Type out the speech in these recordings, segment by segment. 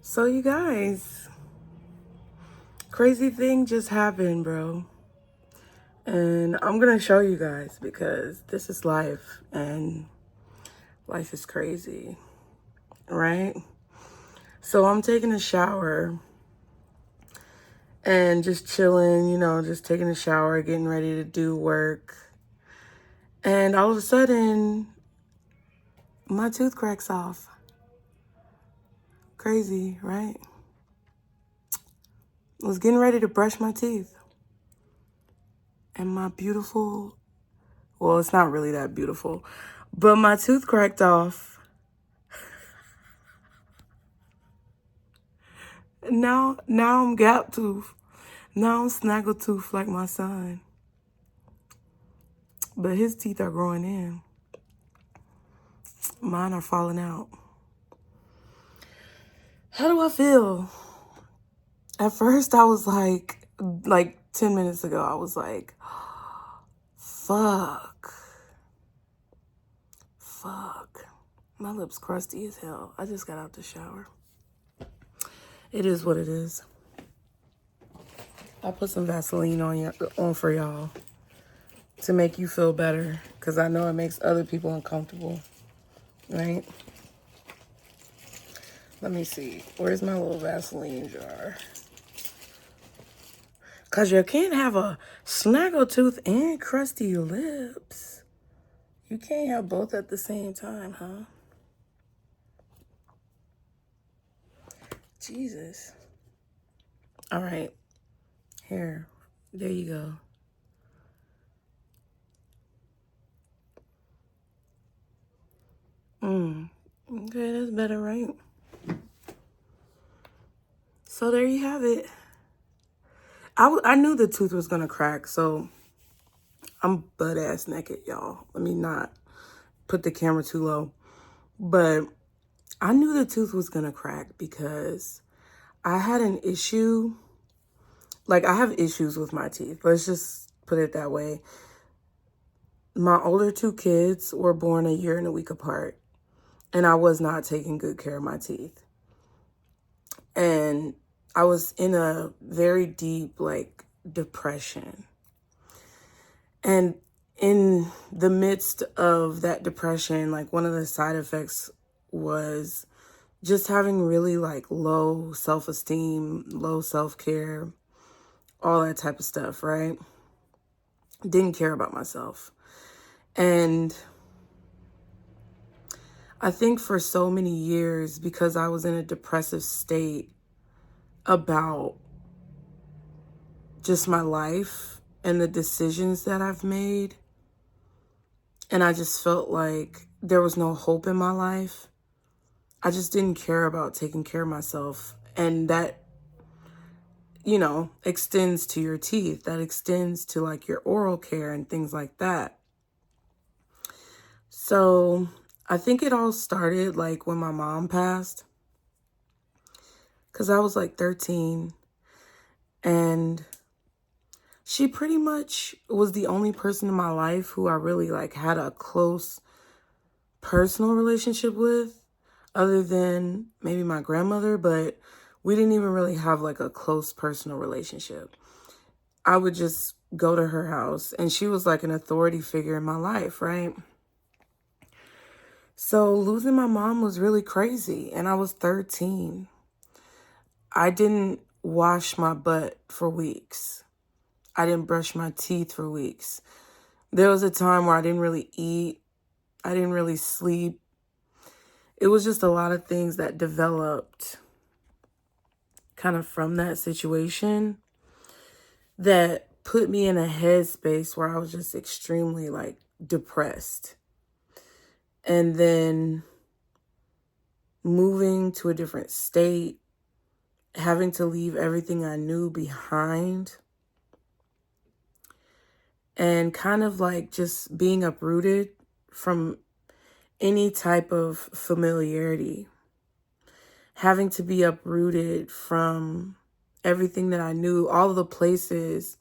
So you guys, crazy thing just happened, bro. And I'm gonna show you guys because this is life and life is crazy, right? So I'm taking a shower and just chilling, just taking a shower, getting ready to do work. And all of a sudden, my tooth cracks off. Crazy, right? I was getting ready to brush my teeth. And my beautiful, well, it's not really that beautiful, but my tooth cracked off. Now I'm gap tooth. Now I'm snaggle tooth like my son. But his teeth are growing in. Mine are falling out. How do I feel? At first I was like 10 minutes ago, I was like, fuck. My lips crusty as hell. I just got out the shower. It is what it is. I put some Vaseline on for y'all to make you feel better, because I know it makes other people uncomfortable, right? Let me see. Where's my little Vaseline jar? Because you can't have a snaggle tooth and crusty lips. You can't have both at the same time, huh? Jesus. All right. Here. There you go. Okay, that's better, right? So there you have it. I knew the tooth was going to crack, so I'm butt-ass naked, y'all. Let me not put the camera too low. But I knew the tooth was going to crack because I had an issue. Like, I have issues with my teeth. Let's just put it that way. My older two kids were born a year and a week apart, and I was not taking good care of my teeth. And I was in a very deep, depression. And in the midst of that depression, one of the side effects was just having really, low self-esteem, low self-care, all that type of stuff, right? Didn't care about myself. And I think for so many years, because I was in a depressive state about just my life and the decisions that I've made, and I just felt like there was no hope in my life, I just didn't care about taking care of myself. And that, extends to your teeth. That extends to your oral care and things like that. So I think it all started when my mom passed, because I was 13, and she pretty much was the only person in my life who I really had a close personal relationship with, other than maybe my grandmother, but we didn't even really have a close personal relationship. I would just go to her house, and she was an authority figure in my life, right? So losing my mom was really crazy, and I was 13. I didn't wash my butt for weeks. I didn't brush my teeth for weeks. There was a time where I didn't really eat. I didn't really sleep. It was just a lot of things that developed kind of from that situation that put me in a headspace where I was just extremely depressed. And then moving to a different state, having to leave everything I knew behind, and kind of just being uprooted from any type of familiarity, having to be uprooted from everything that I knew, all of the places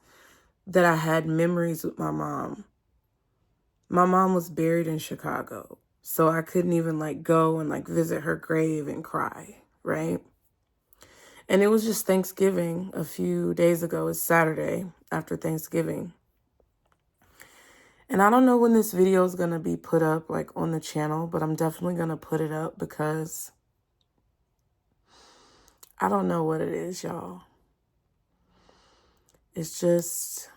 that I had memories with my mom. My mom was buried in Chicago, so I couldn't even go and visit her grave and cry, right? And it was just Thanksgiving a few days ago. It's Saturday after Thanksgiving. And I don't know when this video is going to be put up, like, on the channel, but I'm definitely going to put it up because I don't know what it is, y'all. It's just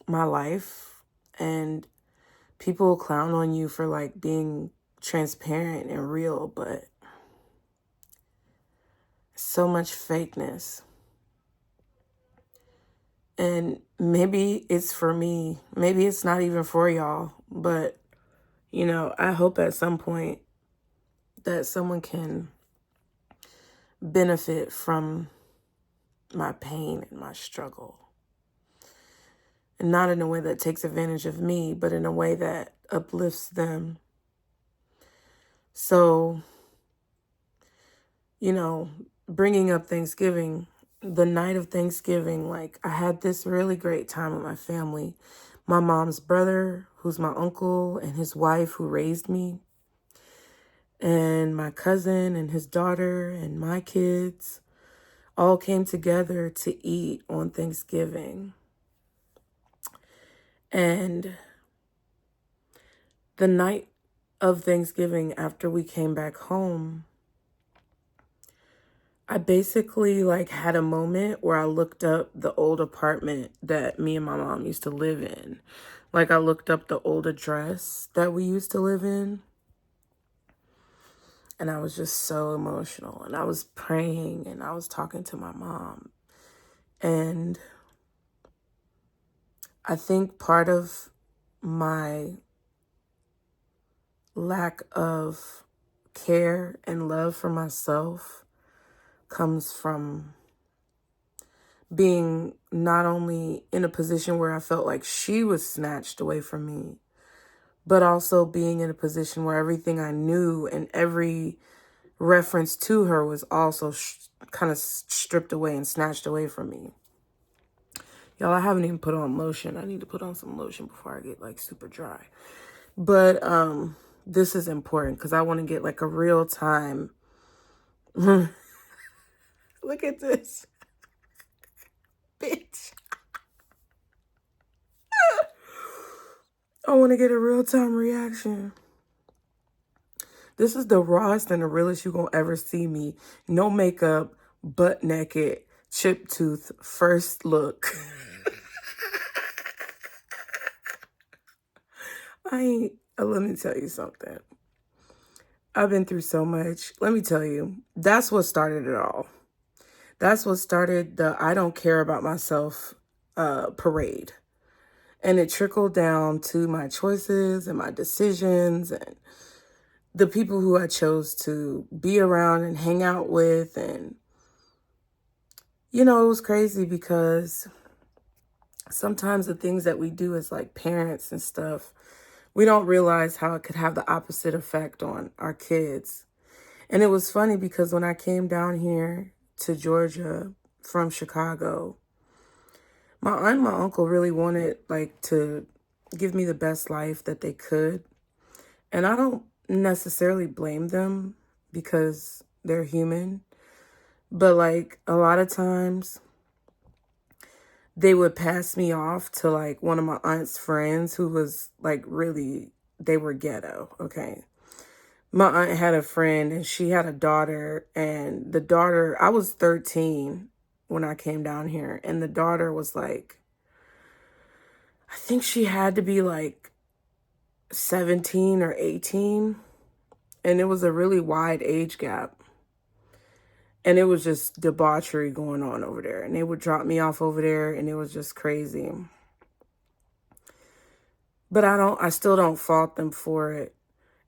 my life, and people clown on you for, like, being transparent and real, but so much fakeness. And maybe it's for me. Maybe it's not even for y'all. But, you know, I hope at some point that someone can benefit from my pain and my struggle. And not in a way that takes advantage of me, but in a way that uplifts them. So, you know, bringing up Thanksgiving, the night of Thanksgiving, like, I had this really great time with my family. My mom's brother, who's my uncle, and his wife who raised me, and my cousin and his daughter and my kids all came together to eat on Thanksgiving. And the night of Thanksgiving, after we came back home, I basically, like, had a moment where I looked up the old apartment that me and my mom used to live in. Like, I looked up the old address that we used to live in. And I was just so emotional. And I was praying and I was talking to my mom. And I think part of my lack of care and love for myself comes from being not only in a position where I felt like she was snatched away from me, but also being in a position where everything I knew and every reference to her was also kind of stripped away and snatched away from me. Y'all, I haven't even put on lotion. I need to put on some lotion before I get, like, super dry. But this is important because I want to get, like, a real time. Look at this. Bitch. I want to get a real time reaction. This is the rawest and the realest you're going to ever see me. No makeup, butt naked, chip tooth, first look. Let me tell you something. I've been through so much. Let me tell you, that's what started it all. That's what started the I don't care about myself parade. And it trickled down to my choices and my decisions and the people who I chose to be around and hang out with. And, you know, it was crazy because sometimes the things that we do as, like, parents and stuff, we don't realize how it could have the opposite effect on our kids. And it was funny because when I came down here to Georgia from Chicago, my aunt and my uncle really wanted, like, to give me the best life that they could. And I don't necessarily blame them because they're human. But, like, a lot of times they would pass me off to, like, one of my aunt's friends who was, like, really, they were ghetto, okay? My aunt had a friend and she had a daughter, and the daughter, I was 13 when I came down here, and the daughter was, like, I think she had to be, like, 17 or 18, and it was a really wide age gap. And it was just debauchery going on over there. And they would drop me off over there, and it was just crazy. But I still don't fault them for it.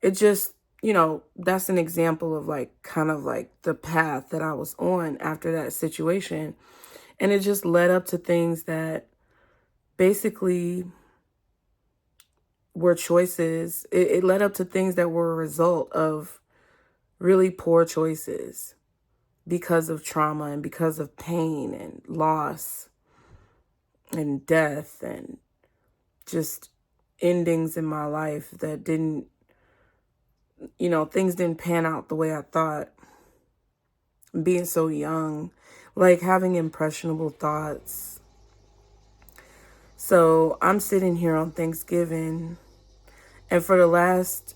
It just, you know, that's an example of, like, kind of like the path that I was on after that situation. And it just led up to things that basically were choices. It led up to things that were a result of really poor choices because of trauma and because of pain and loss and death and just endings in my life that didn't, you know, things didn't pan out the way I thought. being so young, like having impressionable thoughts. So I'm sitting here on Thanksgiving, and for the last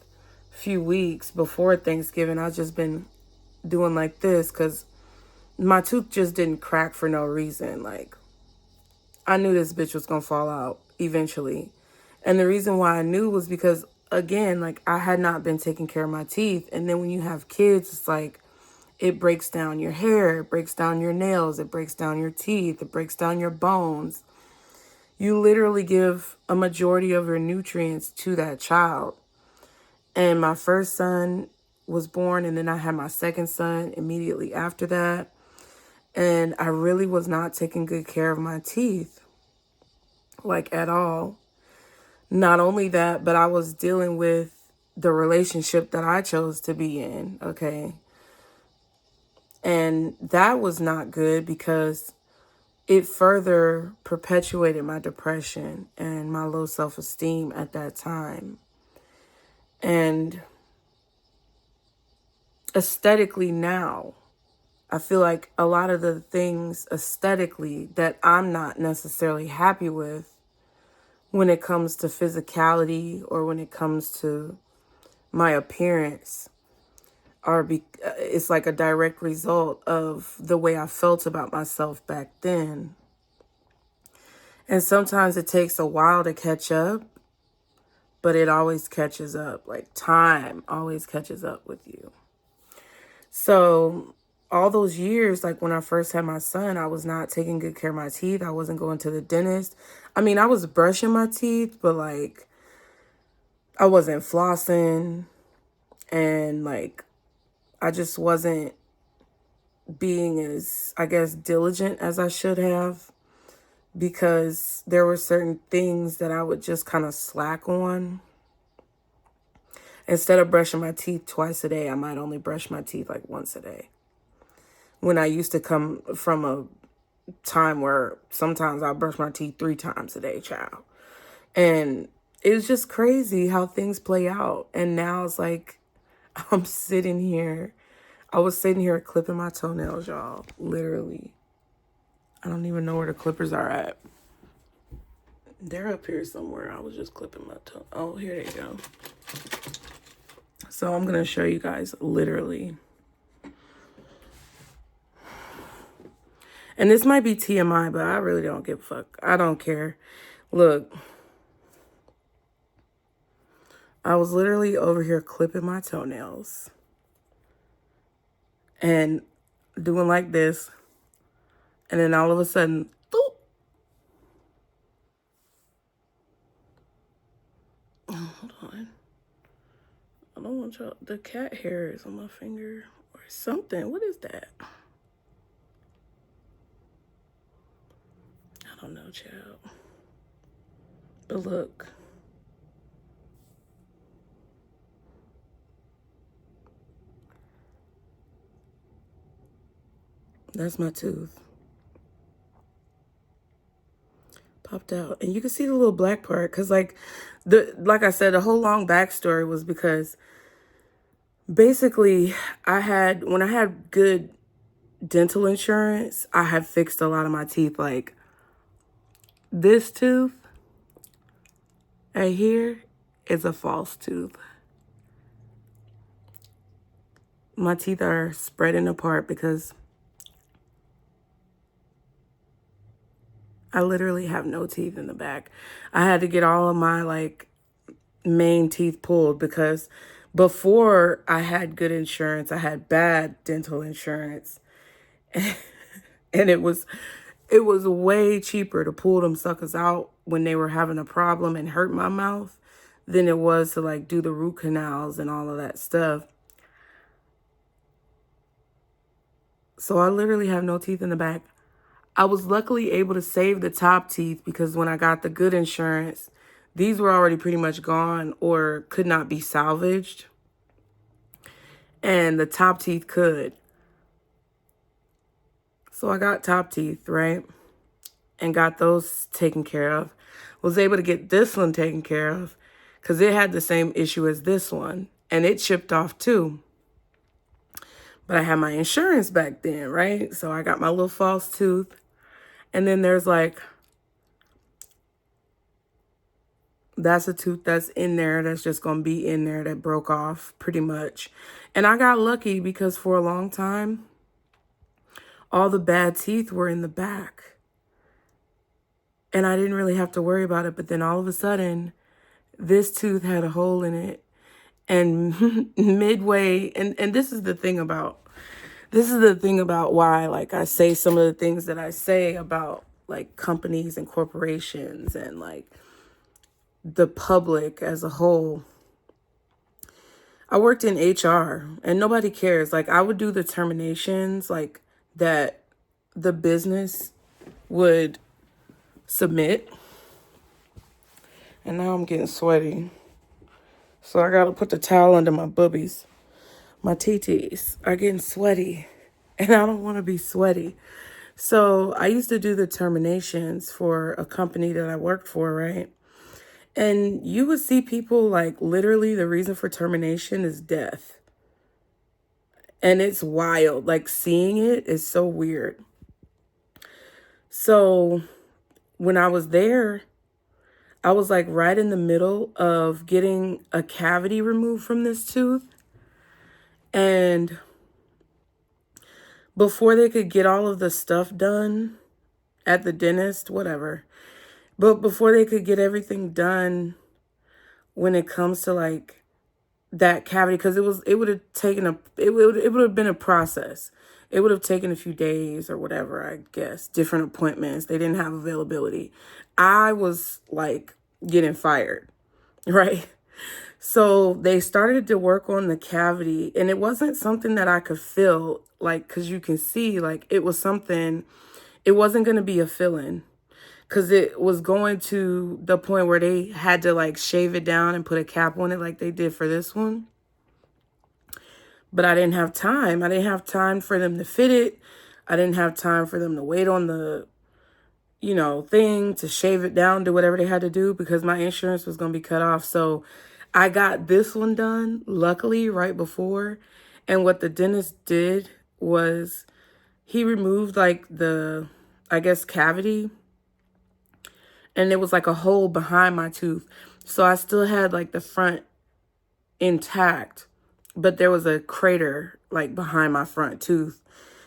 few weeks before Thanksgiving, I've just been doing like this because my tooth just didn't crack for no reason. Like, I knew this bitch was gonna fall out eventually. And the reason why I knew was because, again, like, I had not been taking care of my teeth. And then when you have kids, it's like, it breaks down your hair, it breaks down your nails, it breaks down your teeth, it breaks down your bones. You literally give a majority of your nutrients to that child. And my first son was born, and then I had my second son immediately after that. And I really was not taking good care of my teeth, like, at all. Not only that, but I was dealing with the relationship that I chose to be in, okay? And that was not good because it further perpetuated my depression and my low self-esteem at that time. And aesthetically now, I feel like a lot of the things aesthetically that I'm not necessarily happy with when it comes to physicality or when it comes to my appearance it's like a direct result of the way I felt about myself back then. And sometimes it takes a while to catch up, but it always catches up. Like, time always catches up with you. So all those years, like when I first had my son, I was not taking good care of my teeth. I wasn't going to the dentist. I mean, I was brushing my teeth, but like I wasn't flossing, and like I just wasn't being as, I guess, diligent as I should have, because there were certain things that I would just kind of slack on. Instead of brushing my teeth twice a day, I might only brush my teeth like once a day. When I used to come from a time where sometimes I brush my teeth 3 times a day, child. And it was just crazy how things play out. And now it's like I'm sitting here. I was sitting here clipping my toenails, y'all. Literally. I don't even know where the clippers are at. They're up here somewhere. I was just clipping my toe. Oh, here they go. So I'm going to show you guys literally. And this might be TMI, but I really don't give a fuck. I don't care. Look. I was literally over here clipping my toenails. And doing like this. And then all of a sudden, boop. Oh, hold on. I don't want y'all. The cat hair is on my finger or something. What is that? I don't know, child. But look. That's my tooth. Popped out. And you can see the little black part. Because like I said, the whole long backstory was because basically when I had good dental insurance, I had fixed a lot of my teeth. Like this tooth right here is a false tooth. My teeth are spreading apart because I literally have no teeth in the back. I had to get all of my like main teeth pulled because before I had good insurance, I had bad dental insurance. And it was way cheaper to pull them suckers out when they were having a problem and hurt my mouth than it was to like do the root canals and all of that stuff. So I literally have no teeth in the back. I was luckily able to save the top teeth because when I got the good insurance, these were already pretty much gone or could not be salvaged. And the top teeth could. So I got top teeth, right? And got those taken care of. Was able to get this one taken care of because it had the same issue as this one. And it chipped off too. But I had my insurance back then, right? So I got my little false tooth. And then there's like, that's a tooth that's in there that's just going to be in there that broke off pretty much. And I got lucky because for a long time, all the bad teeth were in the back. And I didn't really have to worry about it. But then all of a sudden, this tooth had a hole in it. And midway, and this is the thing about why, like, I say some of the things that I say about, like, companies and corporations and, like, the public as a whole. I worked in HR and nobody cares. Like, I would do the terminations, like, that the business would submit. And now I'm getting sweaty. So I got to put the towel under my boobies. My TTs are getting sweaty and I don't want to be sweaty. So I used to do the terminations for a company that I worked for, right? And you would see people, like, literally the reason for termination is death. And it's wild. Like, seeing it is so weird. So when I was there, I was, like, right in the middle of getting a cavity removed from this tooth. And before they could get all of the stuff done at the dentist, whatever, but before they could get everything done when it comes to, like, that cavity, because it would have taken it would have been a process. It would have taken a few days or whatever, I guess, different appointments. They didn't have availability. I was, like, getting fired, right? So they started to work on the cavity, and it wasn't something that I could feel, like, because you can see, like, it was something, it wasn't going to be a fill-in, because it was going to the point where they had to, like, shave it down and put a cap on it like they did for this one. But I didn't have time. I didn't have time for them to fit it. I didn't have time for them to wait on the, thing to shave it down, do whatever they had to do, because my insurance was going to be cut off. So I got this one done, luckily, right before. And what the dentist did was he removed, like, the, I guess, cavity. And it was like a hole behind my tooth. So I still had, like, the front intact, but there was a crater, like, behind my front tooth.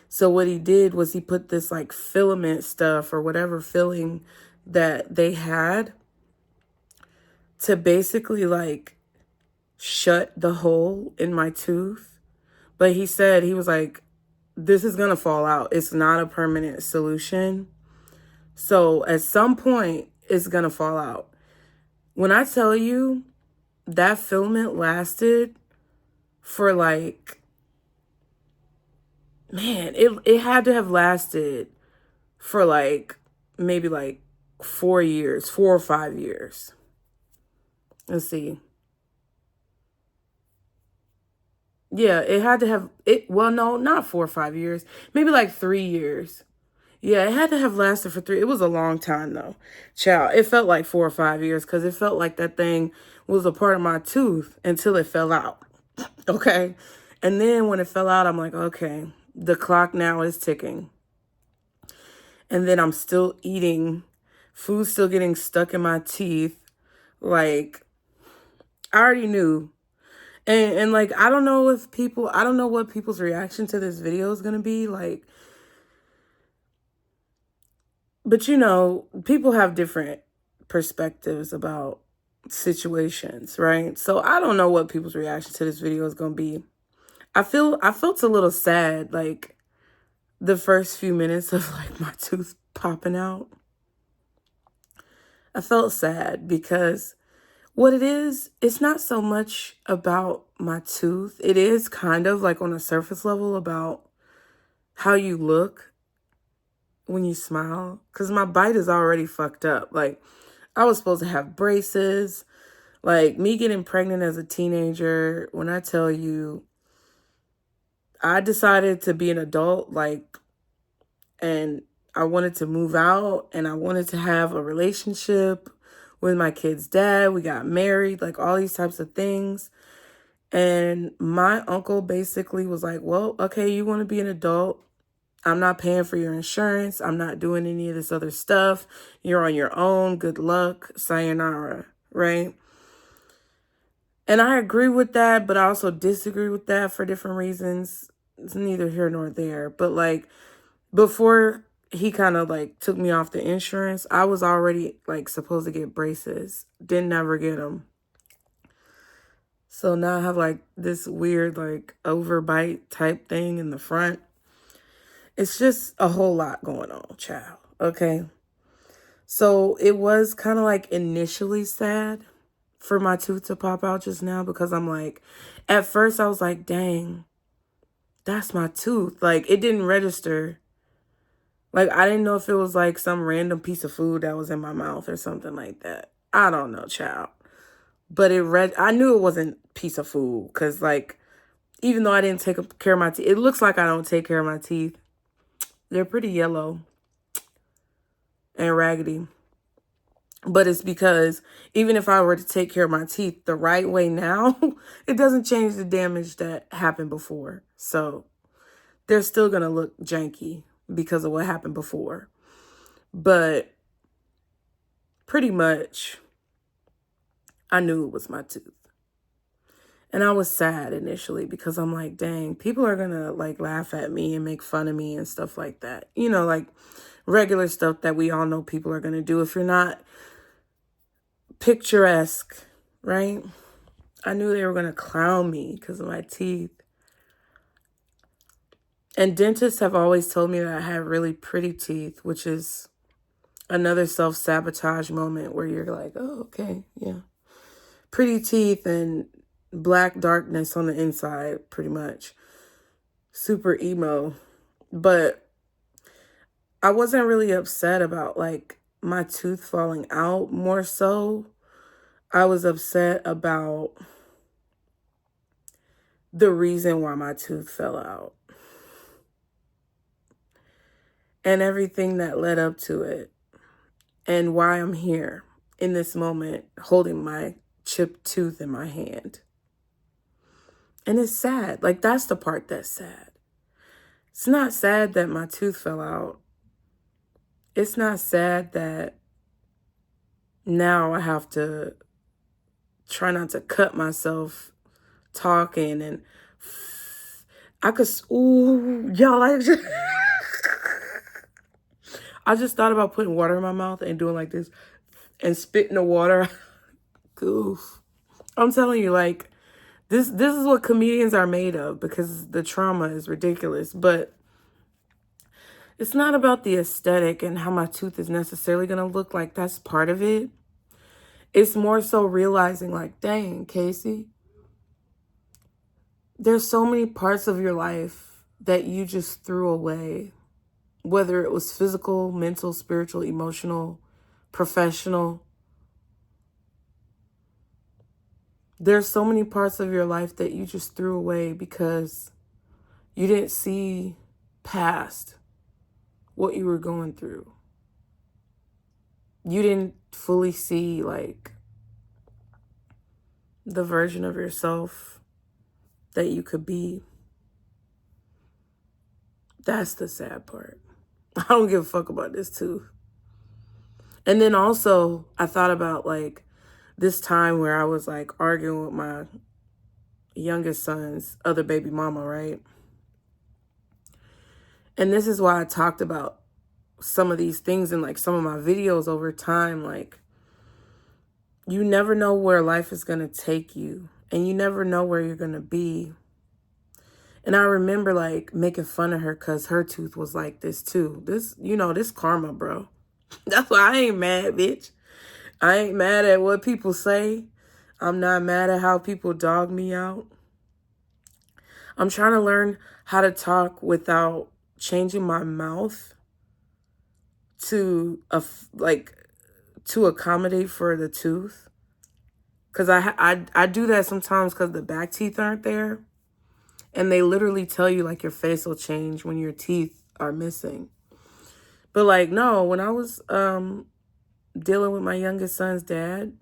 So what he did was he put this, like, filament stuff or whatever filling that they had to basically, like, shut the hole in my tooth. But he said, he was like, this is going to fall out. It's not a permanent solution. So at some point, it's going to fall out. When I tell you that filament lasted for, like, man, it had to have lasted for, like, maybe, like, 4 years, 4 or 5 years. Let's see. Yeah, it had to have it. Well, no, not 4 or 5 years, maybe like 3 years. Yeah, it had to have lasted for 3. It was a long time though. Child, it felt like 4 or 5 years because it felt like that thing was a part of my tooth until it fell out. Okay. And then when it fell out, I'm like, okay, the clock now is ticking. And then I'm still eating, food still getting stuck in my teeth. Like, I already knew. And like, I don't know what people's reaction to this video is going to be like. But people have different perspectives about situations, right? So I don't know what people's reaction to this video is going to be. I felt a little sad, like, the first few minutes of, like, my tooth popping out. I felt sad because what it is, it's not so much about my tooth. It is kind of, like, on a surface level about how you look when you smile. Because my bite is already fucked up. Like, I was supposed to have braces. Like, me getting pregnant as a teenager, when I tell you, I decided to be an adult, like, and I wanted to move out, and I wanted to have a relationship with my kid's dad. We got married, like, all these types of things. And my uncle basically was like, well, okay, you want to be an adult. I'm not paying for your insurance. I'm not doing any of this other stuff. You're on your own. Good luck. Sayonara. Right? And I agree with that, but I also disagree with that for different reasons. It's neither here nor there. But like before he kind of like took me off the insurance, I was already like supposed to get braces. Didn't ever get them. So now I have like this weird like overbite type thing in the front. It's just a whole lot going on, child. Okay. So it was kind of like initially sad for my tooth to pop out just now, because I'm like, at first I was like, dang, that's my tooth. Like it didn't register. Like I didn't know if it was like some random piece of food that was in my mouth or something like that. I don't know, child. But I knew it wasn't a piece of food, because like, even though I didn't take care of my teeth, it looks like I don't take care of my teeth. They're pretty yellow and raggedy. But it's because even if I were to take care of my teeth the right way now, it doesn't change the damage that happened before. So they're still going to look janky because of what happened before. But pretty much, I knew it was my tooth. And I was sad initially because I'm like, dang, people are going to like laugh at me and make fun of me and stuff like that. You know, like regular stuff that we all know people are going to do if you're not picturesque, right? I knew they were going to clown me because of my teeth. And dentists have always told me that I have really pretty teeth, which is another self-sabotage moment where you're like, oh, okay, yeah. Pretty teeth and black darkness on the inside, pretty much. Super emo. But I wasn't really upset about like my tooth falling out. More so, I was upset about the reason why my tooth fell out and everything that led up to it, and why I'm here in this moment holding my chipped tooth in my hand. And it's sad. Like, that's the part that's sad. It's not sad that my tooth fell out. It's not sad that now I have to try not to cut myself talking, and I could, ooh, y'all, I just thought about putting water in my mouth and doing like this and spitting the water. Goof. I'm telling you, like, this is what comedians are made of, because the trauma is ridiculous. But it's not about the aesthetic and how my tooth is necessarily going to look like. That's part of it. It's more so realizing like, dang, Casey, there's so many parts of your life that you just threw away, whether it was physical, mental, spiritual, emotional, professional. There's so many parts of your life that you just threw away because you didn't see past what you were going through. You didn't fully see like the version of yourself that you could be. That's the sad part. I don't give a fuck about this tooth. And then also I thought about like this time where I was like arguing with my youngest son's other baby mama, right? And this is why I talked about some of these things in like some of my videos over time. Like, you never know where life is going to take you, and you never know where you're going to be. And I remember like making fun of her because her tooth was like this too. This, you know, this karma, bro. That's why I ain't mad, bitch. I ain't mad at what people say. I'm not mad at how people dog me out. I'm trying to learn how to talk without changing my mouth to to accommodate for the tooth. Because I do that sometimes because the back teeth aren't there. And they literally tell you like your face will change when your teeth are missing. But like, no, when I was dealing with my youngest son's dad,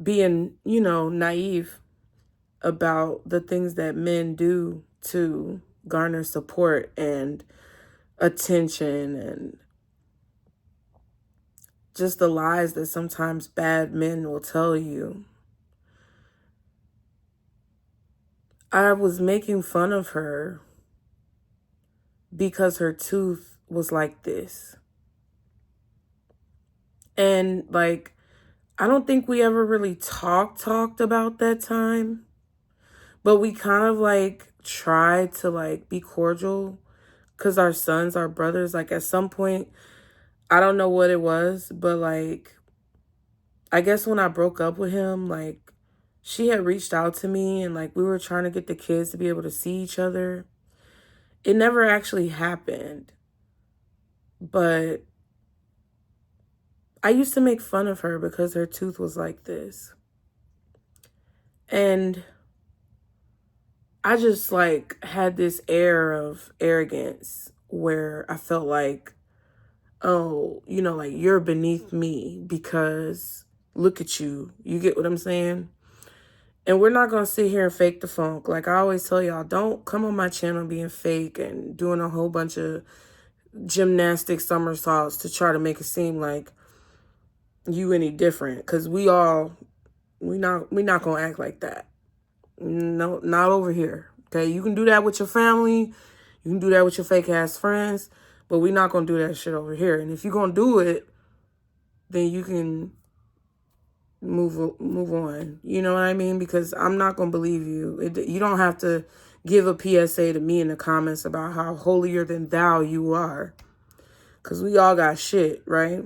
being, you know, naive, about the things that men do to garner support and attention, and just the lies that sometimes bad men will tell you. I was making fun of her because her tooth was like this. And like, I don't think we ever really talked about that time, but we kind of like tried to like be cordial because our sons, our brothers, like at some point, I don't know what it was, but like, I guess when I broke up with him, like she had reached out to me and like we were trying to get the kids to be able to see each other. It never actually happened, but I used to make fun of her because her tooth was like this. And I just like had this air of arrogance where I felt like, oh, you know, like you're beneath me because look at you. You get what I'm saying? And we're not going to sit here and fake the funk. Like I always tell y'all, don't come on my channel being fake and doing a whole bunch of gymnastic somersaults to try to make it seem like you any different. Because we not going to act like that. No, not over here. Okay, you can do that with your family. You can do that with your fake ass friends. But we're not going to do that shit over here. And if you're going to do it, then you can move on. You know what I mean? Because I'm not going to believe you. You don't have to give a PSA to me in the comments about how holier than thou you are. Because we all got shit, right?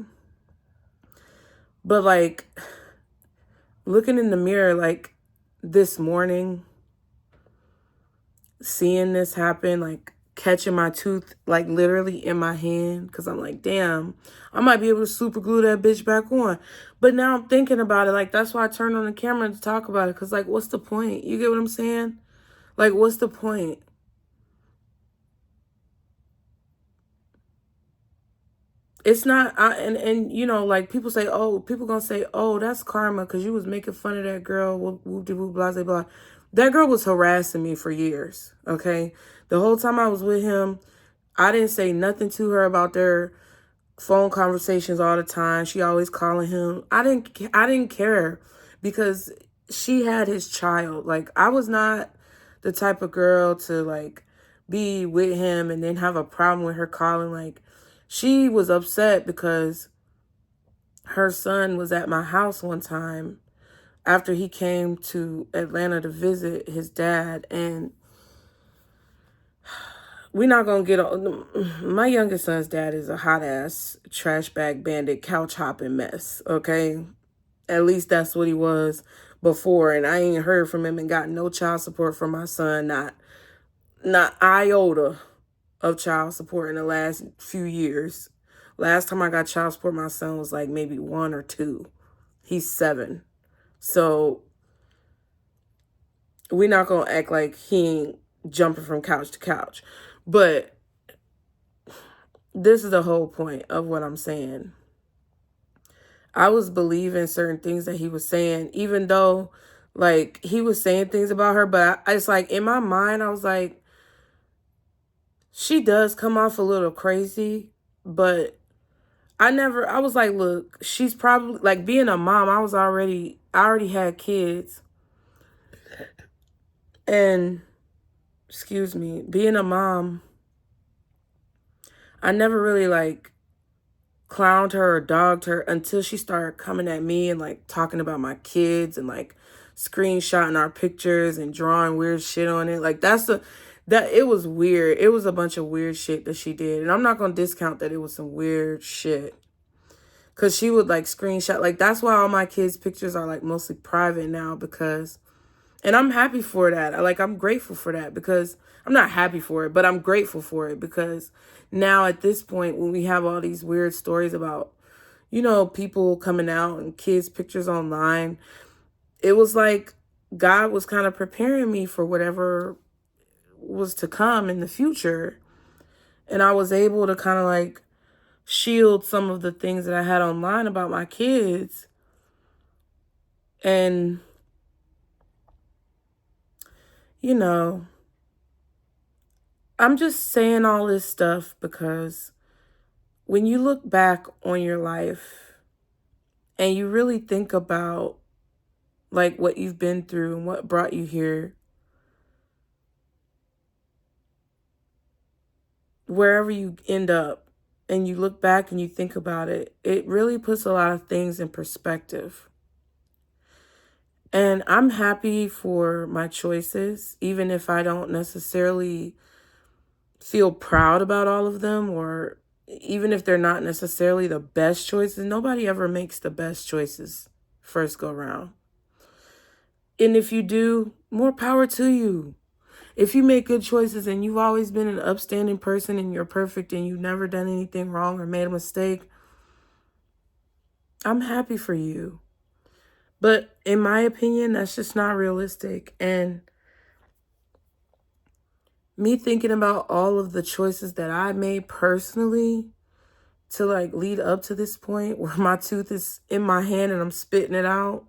But like, looking in the mirror, like this morning, seeing this happen, like catching my tooth, like literally in my hand, because I'm like, damn, I might be able to super glue that bitch back on. But now I'm thinking about it, like that's why I turned on the camera to talk about it, because like, what's the point? You get what I'm saying? Like, what's the point? It's not, and you know, like people say, oh, people gonna say, oh, that's karma because you was making fun of that girl, whoop-de-whoop, blah, blah, blah. That girl was harassing me for years, okay? The whole time I was with him, I didn't say nothing to her about their phone conversations all the time. She always calling him. I didn't care because she had his child. Like, I was not the type of girl to like be with him and then have a problem with her calling. Like, she was upset because her son was at my house one time after he came to Atlanta to visit his dad, and we're not gonna get on. My youngest son's dad is a hot ass trash bag bandit couch hopping mess, okay? At least that's what he was before, and I ain't heard from him and got no child support from my son, not iota of child support in the last few years. Last time I got child support, my son was like maybe 1 or 2. He's 7. So we're not gonna act like he ain't jumping from couch to couch. But this is the whole point of what I'm saying. I was believing certain things that he was saying, even though like he was saying things about her, but it's like in my mind, I was like, she does come off a little crazy, but I was like, look, she's probably like being a mom. I already had kids, and excuse me, being a mom, I never really like clowned her or dogged her until she started coming at me and like talking about my kids and like screenshotting our pictures and drawing weird shit on it. Like it was weird. It was a bunch of weird shit that she did. And I'm not going to discount that it was some weird shit. Cause she would like screenshot, like that's why all my kids' pictures are like mostly private now, because, and I'm happy for that. I'm grateful for that, because I'm not happy for it, but I'm grateful for it, because now at this point, when we have all these weird stories about, you know, people coming out and kids' pictures online, it was like God was kind of preparing me for whatever was to come in the future. And I was able to kind of like shield some of the things that I had online about my kids. And you know, I'm just saying all this stuff because when you look back on your life and you really think about like what you've been through and what brought you here, wherever you end up, and you look back and you think about it, it really puts a lot of things in perspective. And I'm happy for my choices, even if I don't necessarily feel proud about all of them, or even if they're not necessarily the best choices. Nobody ever makes the best choices first go round. And if you do, more power to you. If you make good choices and you've always been an upstanding person and you're perfect and you've never done anything wrong or made a mistake, I'm happy for you. But in my opinion, that's just not realistic. And me thinking about all of the choices that I made personally to like lead up to this point where my tooth is in my hand and I'm spitting it out.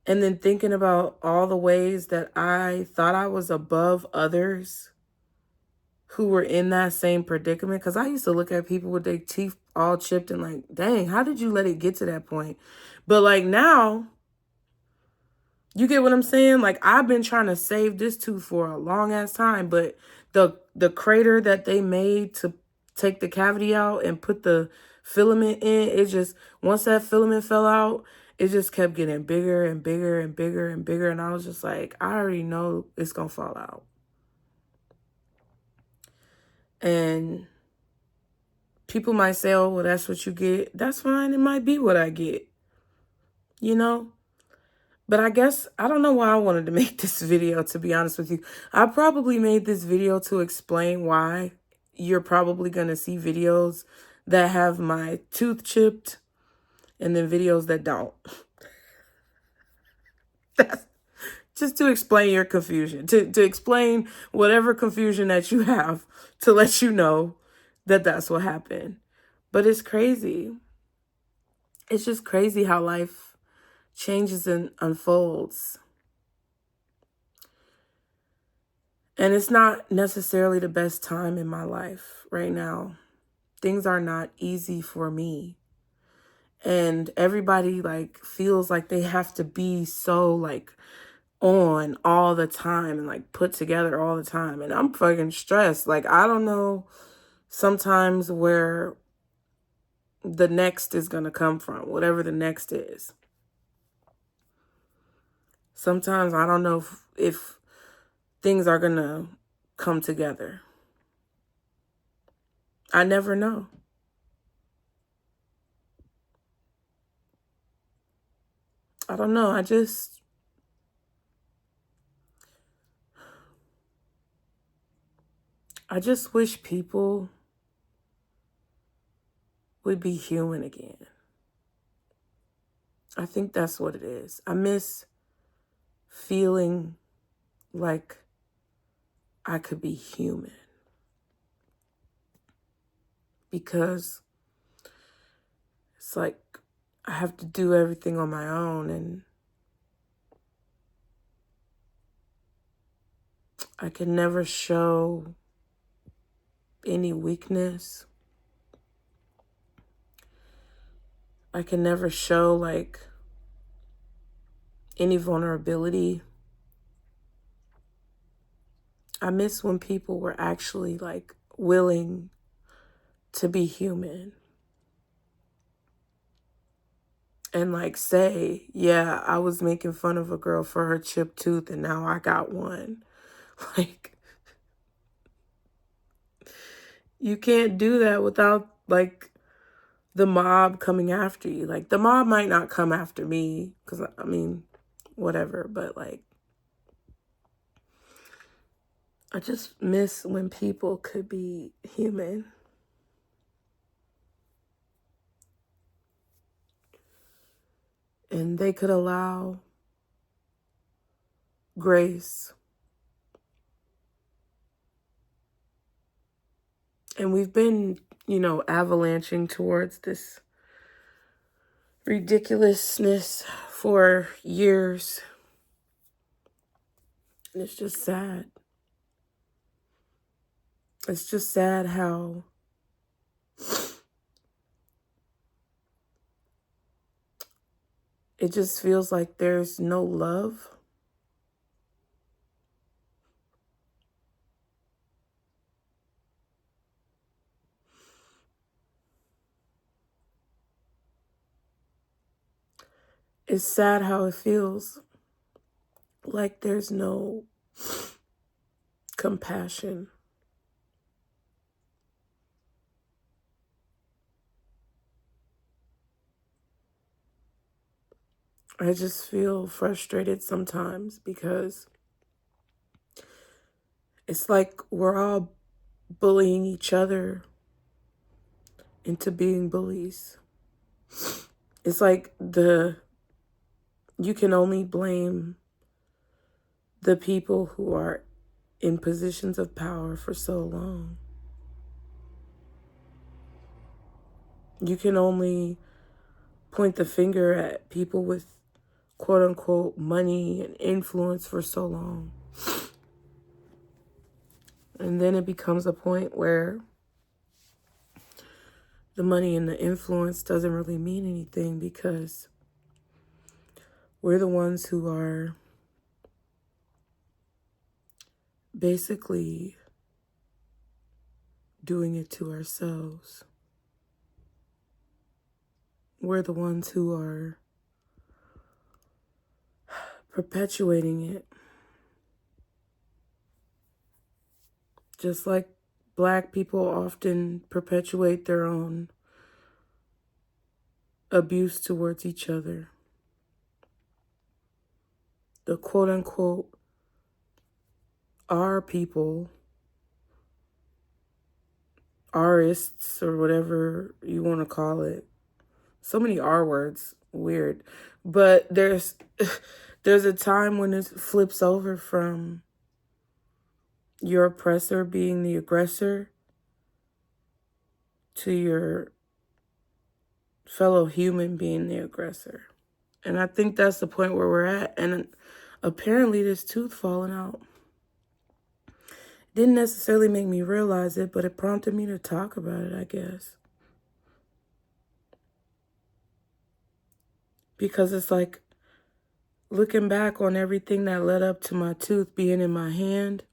And then thinking about all the ways that I thought I was above others who were in that same predicament. Because I used to look at people with their teeth all chipped and like, dang, how did you let it get to that point? But like now, you get what I'm saying? Like I've been trying to save this tooth for a long ass time, but the crater that they made to take the cavity out and put the filament in, it just, once that filament fell out, it just kept getting bigger and bigger and bigger and bigger. And I was just like, I already know it's going to fall out. And people might say, oh, well, that's what you get. That's fine. It might be what I get, you know? But I guess, I don't know why I wanted to make this video, to be honest with you. I probably made this video to explain why you're probably going to see videos that have my tooth chipped and then videos that don't. That's just to explain your confusion, to explain whatever confusion that you have, to let you know that that's what happened. But it's crazy. It's just crazy how life changes and unfolds. And it's not necessarily the best time in my life right now. Things are not easy for me. And everybody like feels like they have to be so like on all the time and like put together all the time. And I'm fucking stressed. Like I don't know sometimes where the next is going to come from, whatever the next is. Sometimes I don't know if things are going to come together. I never know. I don't know. I just wish people would be human again. I think that's what it is. I miss feeling like I could be human. Because it's like I have to do everything on my own and I can never show any weakness. I can never show like any vulnerability. I miss when people were actually like willing to be human and like say, yeah, I was making fun of a girl for her chipped tooth and now I got one. Like, you can't do that without like the mob coming after you. Like the mob might not come after me because I mean, whatever, but like, I just miss when people could be human. And they could allow grace. And we've been, avalanching towards this ridiculousness for years. And it's just sad. It's just sad how it just feels like there's no love. It's sad how it feels like there's no compassion. I just feel frustrated sometimes because it's like we're all bullying each other into being bullies. It's like you can only blame the people who are in positions of power for so long. You can only point the finger at people with quote unquote money and influence for so long. And then it becomes a point where the money and the influence doesn't really mean anything because we're the ones who are basically doing it to ourselves. We're the ones who are perpetuating it. Just like Black people often perpetuate their own abuse towards each other. The quote unquote our people, arists or whatever you want to call it. So many R words, weird. But there's a time when it flips over from your oppressor being the aggressor to your fellow human being the aggressor. And I think that's the point where we're at. And apparently this tooth falling out didn't necessarily make me realize it, but it prompted me to talk about it, I guess. Because it's like looking back on everything that led up to my tooth being in my hand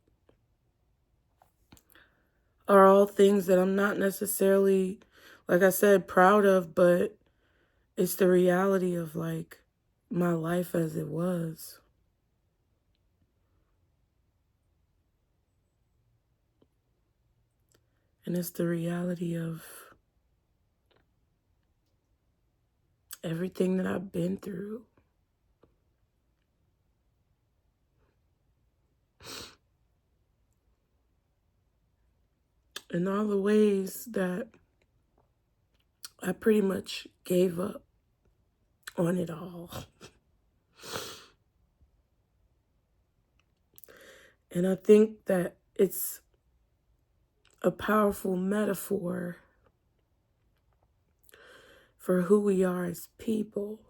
are all things that I'm not necessarily, like I said, proud of, but it's the reality of like my life as it was. And it's the reality of everything that I've been through. And all the ways that I pretty much gave up on it all. And I think that it's a powerful metaphor for who we are as people.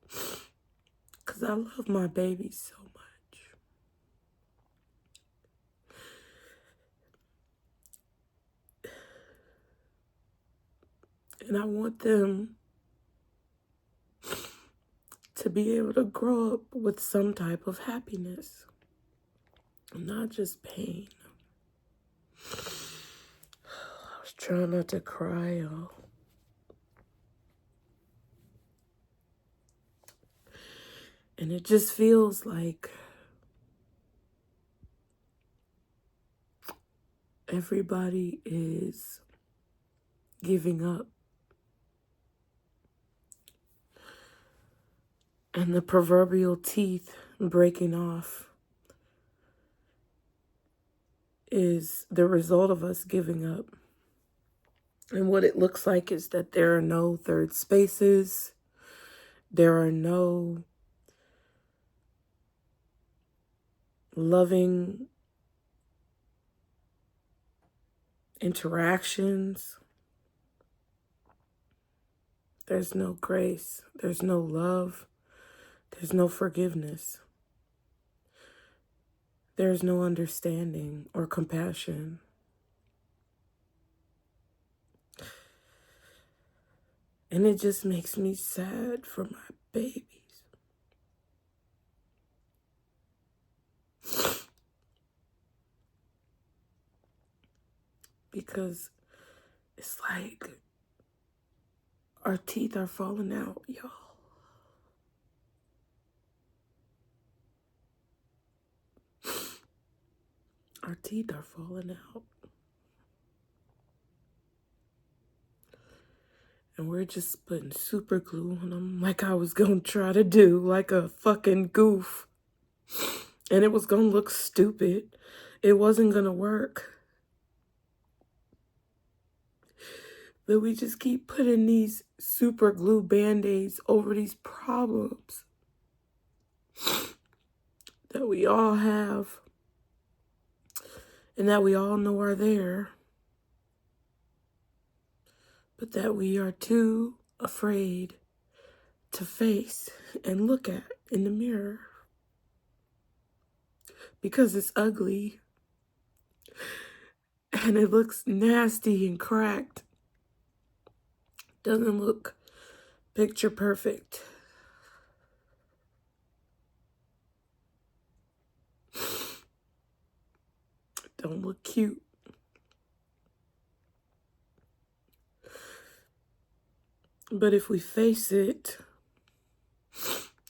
Because I love my baby so much. And I want them to be able to grow up with some type of happiness, not just pain. I was trying not to cry, y'all. And it just feels like everybody is giving up. And the proverbial teeth breaking off is the result of us giving up. And what it looks like is that there are no third spaces. There are no loving interactions. There's no grace. There's no love. There's no forgiveness. There's no understanding or compassion. And it just makes me sad for my babies. Because it's like our teeth are falling out, y'all. Our teeth are falling out. And we're just putting super glue on them like I was going to try to do, like a fucking goof. And it was going to look stupid. It wasn't going to work. But we just keep putting these super glue band-aids over these problems that we all have and that we all know are there, but that we are too afraid to face and look at in the mirror because it's ugly and it looks nasty and cracked. Doesn't look picture perfect. Don't look cute. But if we face it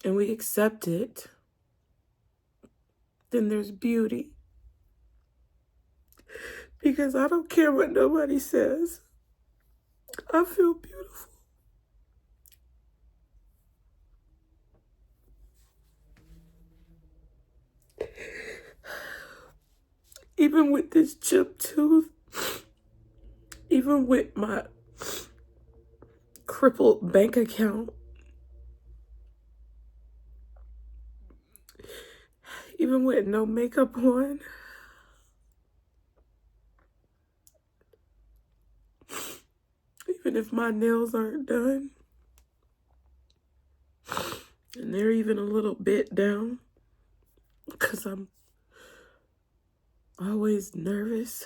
and we accept it, then there's beauty. Because I don't care what nobody says. I feel beautiful. Even with this chipped tooth, even with my crippled bank account, even with no makeup on, even if my nails aren't done, and they're even a little bit down, because I'm always nervous.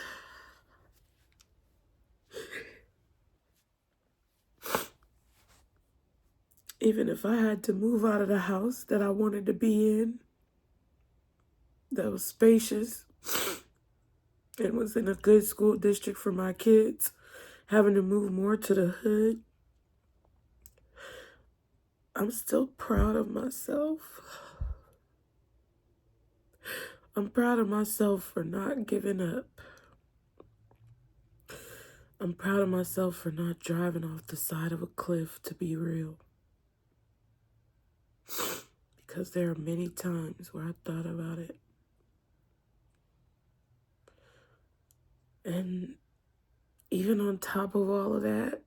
Even if I had to move out of the house that I wanted to be in, that was spacious, and was in a good school district for my kids, having to move more to the hood, I'm still proud of myself. I'm proud of myself for not giving up. I'm proud of myself for not driving off the side of a cliff, to be real. Because there are many times where I thought about it. And even on top of all of that,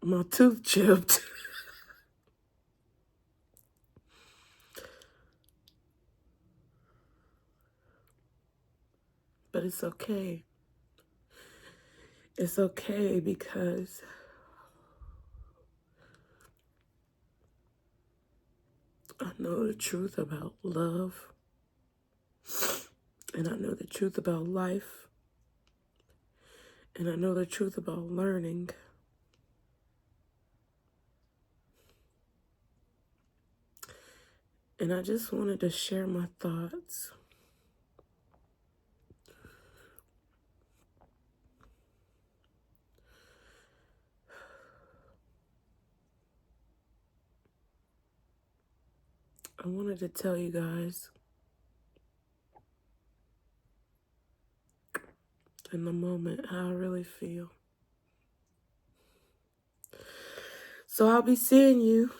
my tooth chipped. But it's okay. It's okay because I know the truth about love. And I know the truth about life. And I know the truth about learning. And I just wanted to share my thoughts. I wanted to tell you guys in the moment how I really feel. So I'll be seeing you.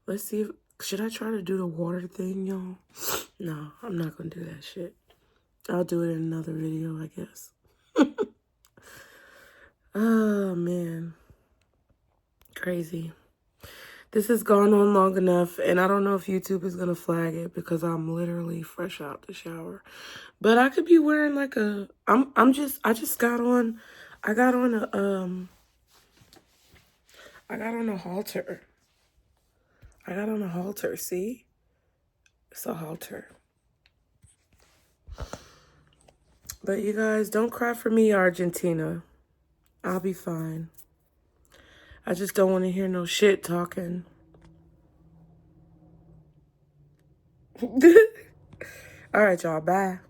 Let's see if, should I try to do the water thing, y'all? No, I'm not going to do that shit. I'll do it in another video, I guess. Oh, man. Crazy. This has gone on long enough, and I don't know if YouTube is going to flag it because I'm literally fresh out the shower. But I could be wearing like a, I just got on, I got on a halter. I got on a halter, see? It's a halter. But you guys, don't cry for me, Argentina. I'll be fine. I just don't want to hear no shit talking. All right, y'all. Bye.